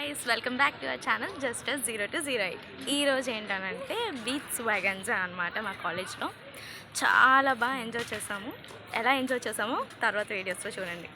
guys, welcome back to our channel just as 0 to 08. ఈ రోజు ఏంటంటే బీచ్ వాగన్జా అన్నమాట. మా కాలేజ్లో చాలా బాగా ఎంజాయ్ చేసాము. ఎలా ఎంజాయ్ చేసామో తర్వాత వీడియోస్లో చూడండి.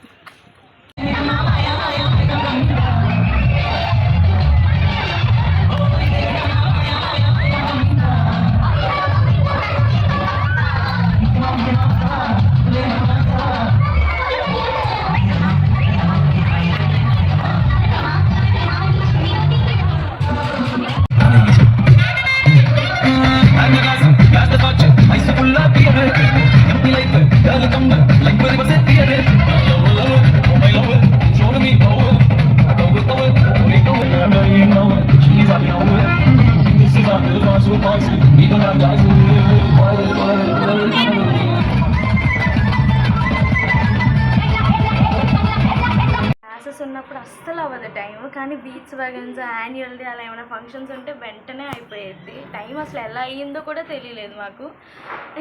క్లాసెస్ ఉన్నప్పుడు అస్సలు అవ్వదు టైం, కానీ బీచ్ వాగన్స్ యాన్యువల్ డే అలా ఏమైనా ఫంక్షన్స్ ఉంటే వెంటనే అయిపోయేది. టైం అసలు ఎలా అయ్యిందో కూడా తెలియలేదు మాకు.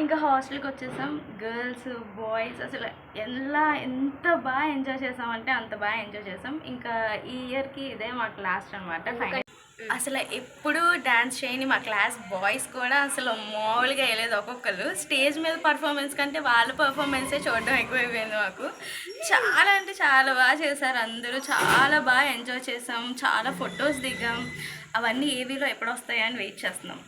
ఇంకా హాస్టల్కి వచ్చేసాం. గర్ల్స్ బాయ్స్ అసలు ఎంత బాగా ఎంజాయ్ చేసామంటే అంత బాగా ఎంజాయ్ చేసాం. ఇంకా ఈ ఇయర్కి ఇదే మాకు లాస్ట్ అనమాట. ఫైనల్ అసలు ఎప్పుడు డ్యాన్స్ చేయని మా క్లాస్ బాయ్స్ కూడా అసలు మామూలుగా వేయలేదు. ఒక్కొక్కరు స్టేజ్ మీద పర్ఫార్మెన్స్ కంటే వాళ్ళ పర్ఫార్మెన్సే చూడడం ఎక్కువైపోయింది మాకు. చాలా అంటే చాలా బాగా చేశారు అందరూ. చాలా బాగా ఎంజాయ్ చేసాం. చాలా ఫొటోస్ దిగాం. అవన్నీ ఏవీలో ఎప్పుడు వస్తాయని వెయిట్ చేస్తున్నాం.